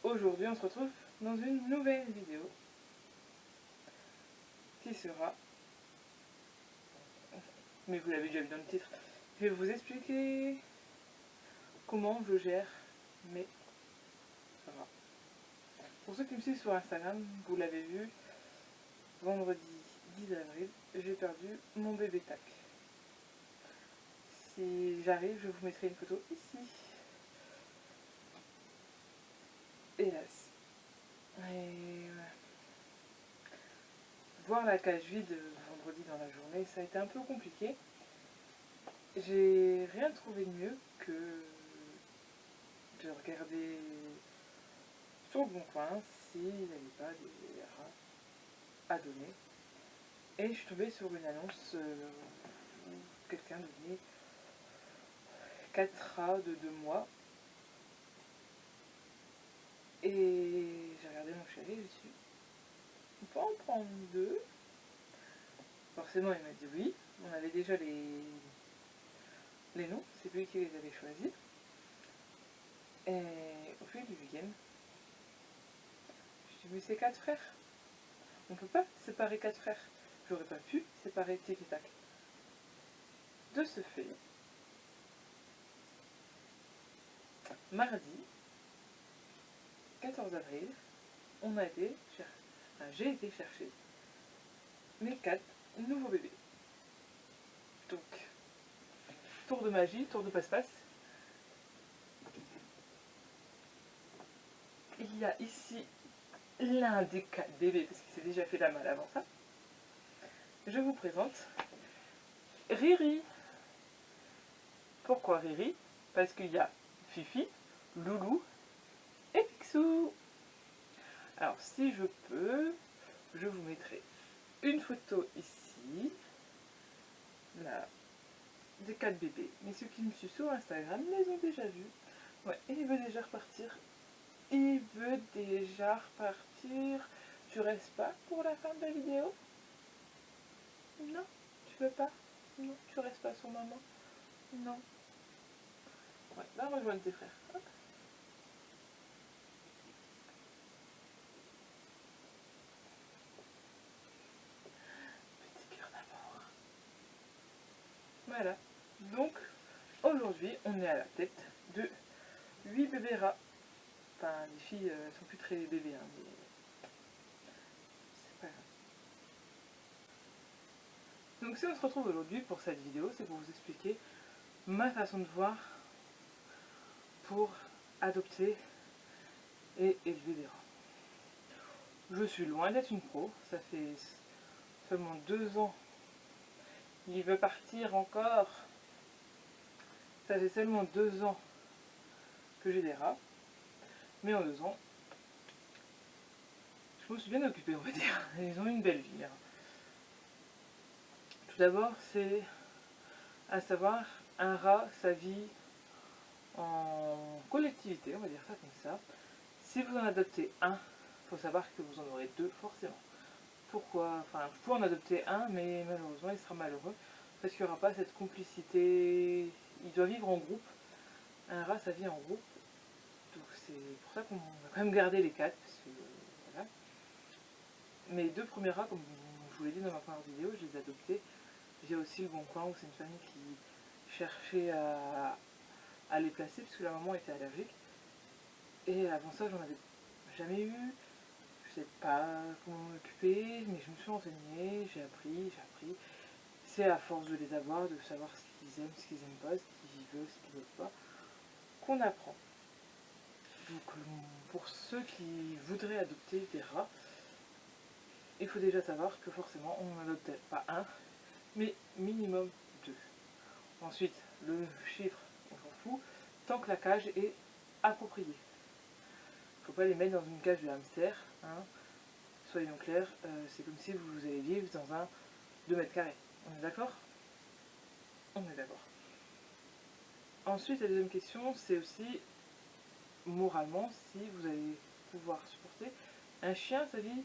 Aujourd'hui on se retrouve dans une nouvelle vidéo qui sera, mais vous l'avez déjà vu dans le titre, je vais vous expliquer comment je gère mes rats. Pour ceux qui me suivent sur Instagram, vous l'avez vu, vendredi 10 avril, j'ai perdu mon bébé tac. Si j'arrive, je vous mettrai une photo ici. Hélas. Et voilà. Voir la cage vide vendredi dans la journée, ça a été un peu compliqué. J'ai rien trouvé de mieux que de regarder sur le bon coin s'il n'y avait pas des rats à donner. Et je suis tombée sur une annonce où quelqu'un donnait 4 rats de 2 mois. Et j'ai regardé mon chéri, je suis on peut en prendre 2. Forcément il m'a dit oui, on avait déjà les noms, c'est lui qui les avait choisis. Et au fil du week-end, je dis mais c'est 4 frères, on peut pas séparer 4 frères, j'aurais pas pu séparer tic et tac. De ce fait, mardi 14 avril, j'ai été chercher mes 4 nouveaux bébés. Donc, tour de magie, tour de passe-passe. Il y a ici l'un des 4 bébés, parce qu'il s'est déjà fait la malle avant ça. Je vous présente Riri. Pourquoi Riri? Parce qu'il y a Fifi, Loulou et Picsou. Alors si je peux, je vous mettrai une photo ici, là, des 4 bébés. Mais ceux qui me suivent sur Instagram les ont déjà vus. Ouais, et il veut déjà repartir. Il veut déjà repartir. Tu restes pas pour la fin de la vidéo? Non, tu veux pas? Non, tu restes pas sur maman? Non. Ouais, va rejoindre tes frères. Hop. Petit cœur d'amour. Voilà. Donc, aujourd'hui, on est à la tête de 8 bébés rats. Enfin, les filles sont plus très bébés, hein, mais c'est pas grave. Donc si on se retrouve aujourd'hui pour cette vidéo, c'est pour vous expliquer ma façon de voir pour adopter et élever des rats. Je suis loin d'être une pro, ça fait seulement 2 ans. Il veut partir encore. Ça fait seulement 2 ans que j'ai des rats. Mais en 2 ans, je me suis bien occupée, on va dire. Ils ont une belle vie. Hein. Tout d'abord, c'est à savoir, un rat, ça vit en collectivité, on va dire ça comme ça. Si vous en adoptez un, il faut savoir que vous en aurez 2 forcément. Pourquoi? Enfin, vous pouvez en adopter un, mais malheureusement, il sera malheureux. Parce qu'il n'y aura pas cette complicité. Il doit vivre en groupe. Un rat, ça vit en groupe. Donc c'est pour ça qu'on va quand même garder les 4. Parce que, voilà. Mes 2 premiers rats, comme je vous l'ai dit dans ma première vidéo, je les ai adoptés. J'ai aussi le Bon Coin où c'est une famille qui cherchait à les placer puisque la maman était allergique. Et avant ça, j'en avais jamais eu. Je sais pas comment m'occuper, mais je me suis renseignée, j'ai appris. C'est à force de les avoir, de savoir ce qu'ils aiment, ce qu'ils aiment pas, ce qu'ils veulent, ce qu'ils veulent pas, qu'on apprend. Donc pour ceux qui voudraient adopter des rats, il faut déjà savoir que forcément on n'adopte pas un, mais minimum 2. Ensuite, le chiffre, on s'en fout, tant que la cage est appropriée. Il ne faut pas les mettre dans une cage de hamster, hein. Soyons clairs, c'est comme si vous allez vivre dans un 2 mètres carrés. On est d'accord? On est d'accord. Ensuite, la deuxième question, c'est aussi, moralement, si vous allez pouvoir supporter. Un chien, ça vit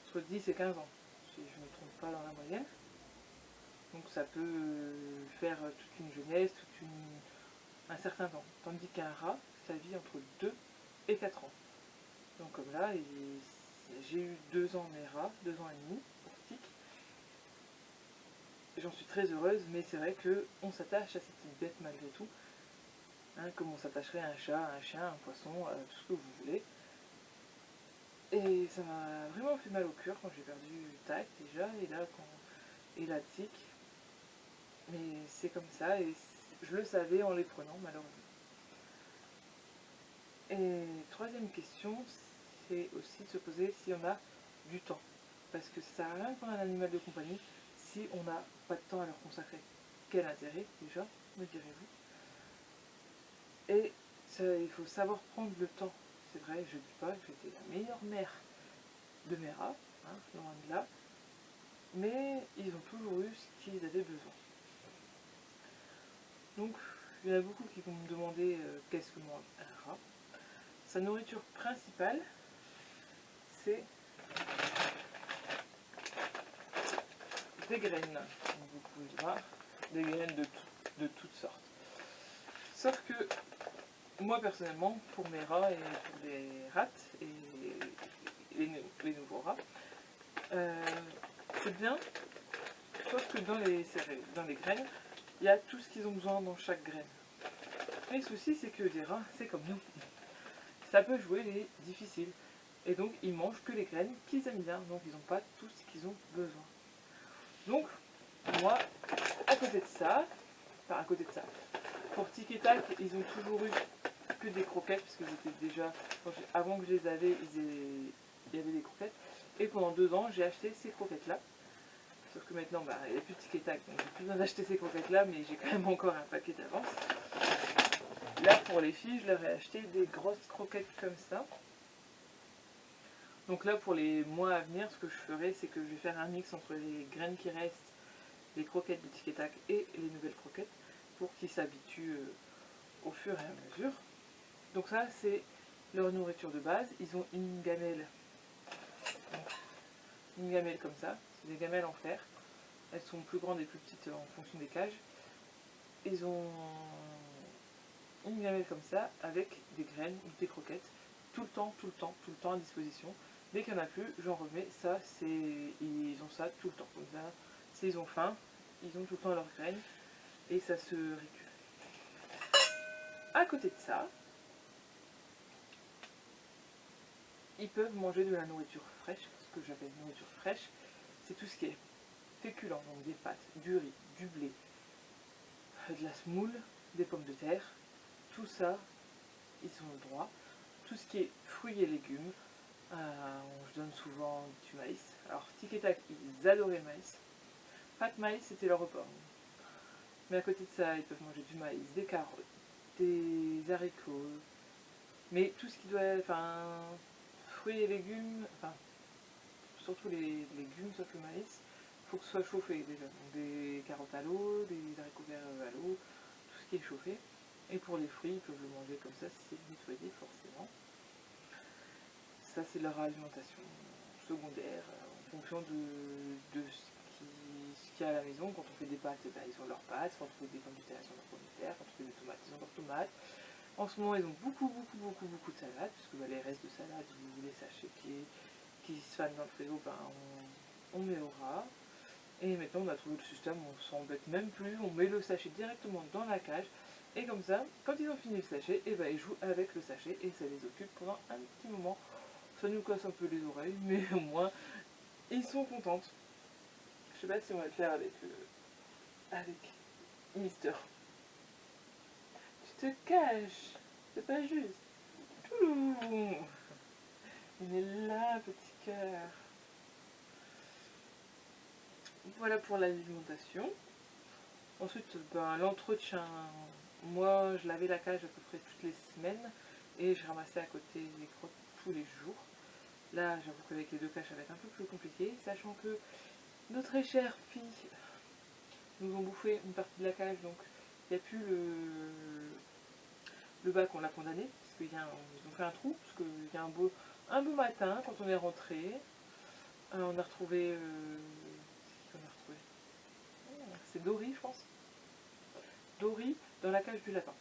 entre 10 et 15 ans, si je ne me trompe pas dans la moyenne. Donc ça peut faire toute une jeunesse, un certain temps. Tandis qu'un rat, ça vit entre 2 et 4 ans. Donc comme là, j'ai eu 2 ans mes rats, 2 ans et demi pour Tic. J'en suis très heureuse, mais c'est vrai qu'on s'attache à cette petite bête malgré tout. Hein, comme on s'attacherait à un chat, à un chien, à un poisson, à tout ce que vous voulez. Et ça m'a vraiment fait mal au cœur quand j'ai perdu Tac déjà, et la Tic. Mais c'est comme ça, et je le savais en les prenant malheureusement. Et troisième question, c'est aussi de se poser si on a du temps. Parce que ça sert à rien de prendre un animal de compagnie si on n'a pas de temps à leur consacrer. Quel intérêt déjà, me direz-vous? Et ça, il faut savoir prendre le temps. C'est vrai, je ne dis pas que j'étais la meilleure mère de mes rats, hein, loin de là, mais ils ont toujours eu ce qu'ils avaient besoin. Donc, il y en a beaucoup qui vont me demander qu'est-ce que mange un rat. Sa nourriture principale, c'est des graines. Donc, vous pouvez voir, des graines de toutes sortes. Sauf que moi personnellement, pour mes rats et pour les rats et les nouveaux rats, c'est bien, sauf que dans les graines, il y a tout ce qu'ils ont besoin dans chaque graine. Mais le souci, c'est que les rats, c'est comme nous. Ça peut jouer les difficiles. Et donc, ils mangent que les graines qu'ils aiment bien. Donc, ils n'ont pas tout ce qu'ils ont besoin. Donc, moi, à côté de ça, pour Tic et Tac, ils ont toujours eu que des croquettes, parce que j'étais déjà, avant que je les avais, il y avait des croquettes. Et pendant 2 ans, j'ai acheté ces croquettes-là. Sauf que maintenant, il n'y a plus de Tic et Tac, donc j'ai plus besoin d'acheter ces croquettes-là, mais j'ai quand même encore un paquet d'avance. Là, pour les filles, je leur ai acheté des grosses croquettes comme ça. Donc là, pour les mois à venir, ce que je ferai, c'est que je vais faire un mix entre les graines qui restent, les croquettes du Tic et Tac et les nouvelles croquettes, pour qu'ils s'habituent au fur et à mesure. Donc ça, c'est leur nourriture de base. Ils ont une gamelle comme ça, c'est des gamelles en fer. Elles sont plus grandes et plus petites en fonction des cages. Ils ont une gamelle comme ça, avec des graines ou des croquettes, tout le temps à disposition. Dès qu'il n'y en a plus, j'en remets. Ça, ils ont ça tout le temps. Comme ça, s'ils ont faim, ils ont tout le temps leurs graines et ça se récupère. À côté de ça, ils peuvent manger de la nourriture fraîche. Ce que j'appelle nourriture fraîche, c'est tout ce qui est féculent, donc des pâtes, du riz, du blé, de la semoule, des pommes de terre. Tout ça, ils ont le droit. Tout ce qui est fruits et légumes, je donne souvent du maïs. Alors, Tic et Tac, ils adoraient le maïs. Pas de maïs, c'était leur repas. Mais à côté de ça, ils peuvent manger du maïs, des carottes, des haricots. Mais tout ce qui doit être, fruits et légumes, surtout les légumes, sauf le maïs, il faut que ce soit chauffé déjà. Donc des carottes à l'eau, des haricots verts à l'eau, tout ce qui est chauffé. Et pour les fruits, ils peuvent le manger comme ça, si c'est nettoyé forcément. Ça, c'est leur alimentation secondaire, en fonction de ce qu'il y a à la maison. Quand on fait des pâtes, ils ont leurs pâtes. Quand on fait des pommes de terre, ils ont leurs pommes de terre. Quand on fait des tomates, ils ont leurs tomates. En ce moment, ils ont beaucoup de salades, puisque les restes de salade ou les sachets qui se fanent dans le frigo, on met au rat. Et maintenant, on a trouvé le système, on s'embête même plus, on met le sachet directement dans la cage. Et comme ça, quand ils ont fini le sachet, ils jouent avec le sachet et ça les occupe pendant un petit moment. Ça nous casse un peu les oreilles, mais au moins, ils sont contents. Je sais pas si on va le faire avec Mister. Tu te caches, c'est pas juste. Toulou. Il est là, petit cœur. Voilà pour l'alimentation. Ensuite, l'entretien. Moi, je lavais la cage à peu près toutes les semaines et je ramassais à côté les crottes tous les jours. Là, j'avoue qu'avec les 2 cages, ça va être un peu plus compliqué, sachant que nos très chères filles nous ont bouffé une partie de la cage, donc il n'y a plus le bac, on l'a condamné, parce qu'ils ont fait un trou, parce qu'il y a un beau matin, quand on est rentré, on a retrouvé... c'est Dory je pense. Dory dans la cage du lapin.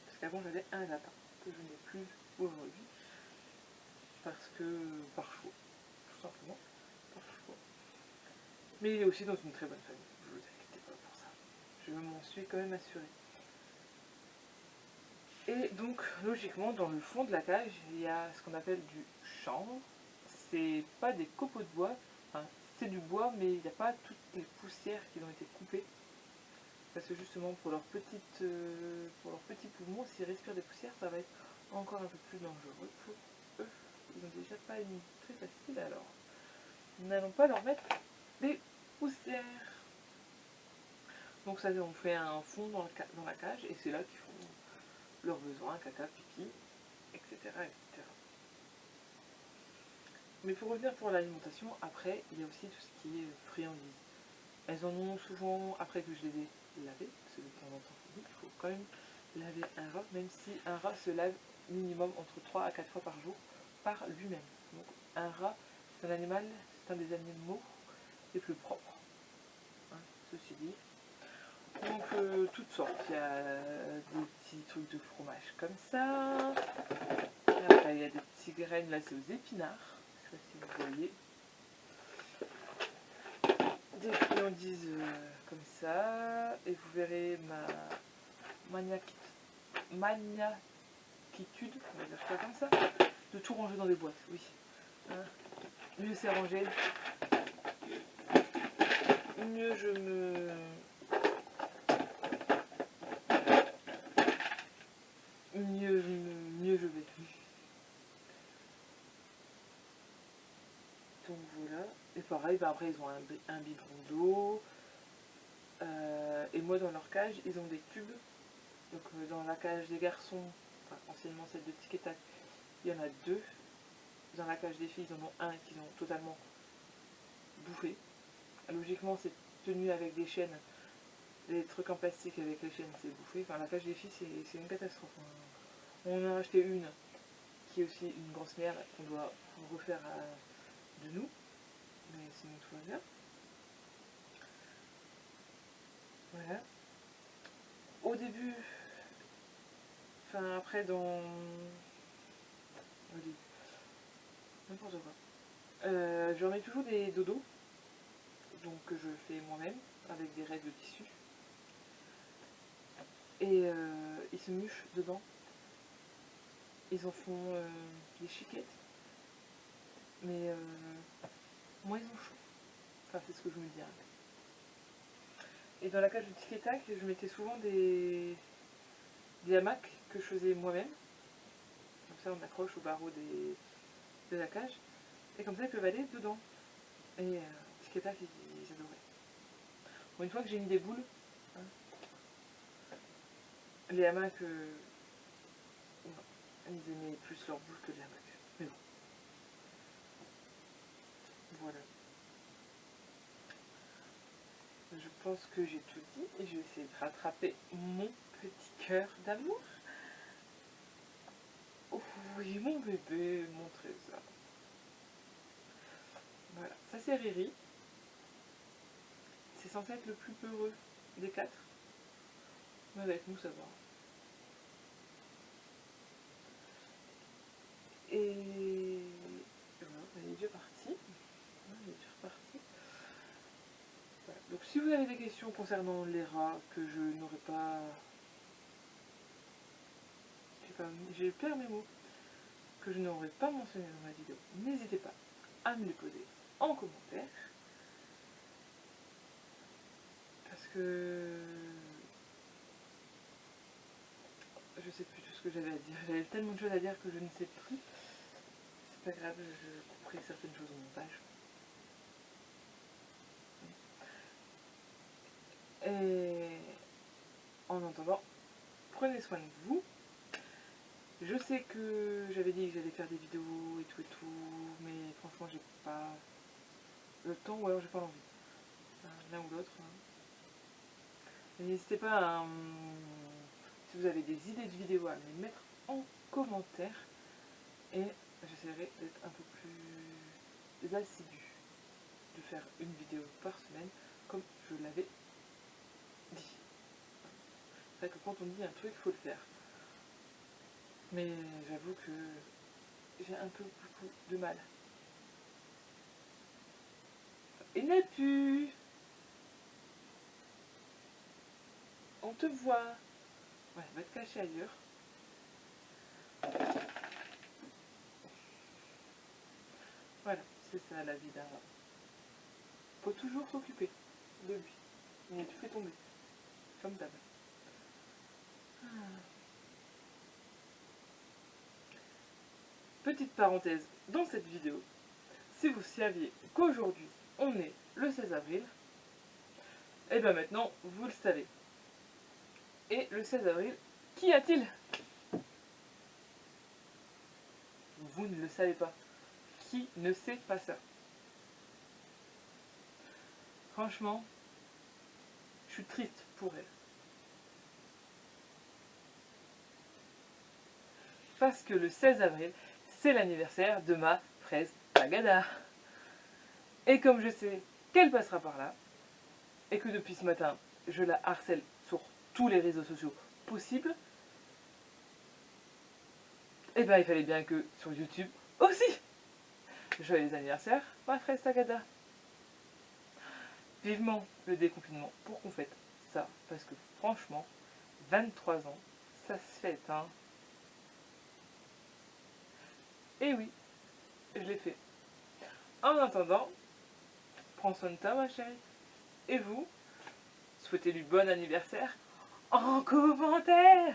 Parce qu'avant j'avais un lapin que je n'ai plus aujourd'hui. Parce que par choix, tout simplement. Par choix. Mais il est aussi dans une très bonne famille, ne vous inquiétez pas pour ça. Je m'en suis quand même assurée. Et donc logiquement dans le fond de la cage il y a ce qu'on appelle du chanvre. C'est pas des copeaux de bois, enfin, c'est du bois mais il n'y a pas toutes les poussières qui ont été coupées. Parce que justement pour leurs petits poumons, s'ils respirent des poussières, ça va être encore un peu plus dangereux pour eux. Ils n'ont déjà pas une vie très facile alors. Nous n'allons pas leur mettre des poussières. Donc ça on fait un fond dans la cage et c'est là qu'ils font leurs besoins, caca, pipi, etc., etc. Mais pour revenir pour l'alimentation, après il y a aussi tout ce qui est friandises. Elles en ont souvent, après que je les ai lavées, parce que de temps en temps il faut quand même laver un rat, même si un rat se lave minimum entre 3 à 4 fois par jour par lui-même. Donc un rat, c'est un animal, c'est un des animaux les plus propres, hein, ceci dit. Donc toutes sortes, il y a des petits trucs de fromage comme ça, et après il y a des petits graines, là c'est aux épinards, je sais pas si vous voyez, des friandises comme ça, et vous verrez ma maniaquitude, on va dire ça comme ça, de tout ranger dans des boîtes, oui. Hein, mieux c'est rangé, mieux je me... mieux je vais. Donc voilà, et pareil, bah après ils ont un biberon d'eau, et moi dans leur cage ils ont des cubes. Donc dans la cage des garçons, enfin anciennement celle de Tic et Tac, il y en a 2. Dans la cage des filles ils en ont un qu'ils ont totalement bouffé. Logiquement c'est tenu avec des chaînes, les trucs en plastique avec les chaînes c'est bouffé. Enfin la cage des filles c'est une catastrophe. On en a acheté une qui est aussi une grosse merde qu'on doit refaire de nous, mais sinon tout va bien. Voilà. Au début, enfin après dans... Au début, n'importe quoi. Je remets toujours des dodos, donc que je fais moi-même, avec des raies de tissu. Et ils se mûchent dedans. Ils en font des chiquettes. Mais moi ils ont chaud. Enfin c'est ce que je me dis. Hein. Et dans la cage de Tic et Tac, je mettais souvent des hamacs que je faisais moi-même. Comme ça on accroche au barreau de la cage. Et comme ça ils peuvent aller dedans. Et Tic et Tac ils adoraient. Bon, une fois que j'ai mis des boules, hein, les hamacs, ils aimaient plus leurs boules que les hamacs. Mais bon. Voilà. Je pense que j'ai tout dit et je vais essayer de rattraper mon petit cœur d'amour. Oh oui, mon bébé, mon trésor. Voilà, ça c'est Riri. C'est censé être le plus peureux des 4. Mais avec nous ça va. Et voilà, elle est déjà partie. Elle est déjà repartie. Voilà. Donc si vous avez des questions concernant les rats que je n'aurais pas... J'ai perdu mes mots. Que je n'aurais pas mentionné dans ma vidéo, n'hésitez pas à me les poser en commentaire. Parce que je sais plus tout ce que j'avais à dire. J'avais tellement de choses à dire que je ne sais plus. C'est pas grave, je couperai certaines choses au montage. Et en attendant, prenez soin de vous. Je sais que j'avais dit que j'allais faire des vidéos et tout, mais franchement j'ai pas le temps ou alors j'ai pas l'envie. L'un ou l'autre. N'hésitez pas à, si vous avez des idées de vidéos à me mettre en commentaire et j'essaierai d'être un peu plus assidue, de faire une vidéo par semaine comme je l'avais dit. C'est vrai que quand on dit un truc, il faut le faire. Mais j'avoue que j'ai un peu beaucoup de mal. Il n'est plus. On te voit. Ouais, va te cacher ailleurs. Voilà, c'est ça la vie d'un rat. Faut toujours s'occuper de lui. Mais tu fais tomber. Comme d'hab. Petite parenthèse dans cette vidéo. Si vous saviez qu'aujourd'hui on est le 16 avril, et bien maintenant vous le savez. Et le 16 avril, qu'y a-t-il? Vous ne le savez pas. Qui ne sait pas ça? Franchement, je suis triste pour elle. Parce que le 16 avril, c'est l'anniversaire de ma fraise Tagada. Et comme je sais qu'elle passera par là, et que depuis ce matin, je la harcèle sur tous les réseaux sociaux possibles, et bien il fallait bien que sur YouTube aussi. Joyeux anniversaire, ma fraise Tagada. Vivement le déconfinement pour qu'on fête ça, parce que franchement, 23 ans, ça se fête, hein. Et oui, je l'ai fait. En attendant, prends soin de toi, ma chérie. Et vous, souhaitez-lui bon anniversaire en commentaire.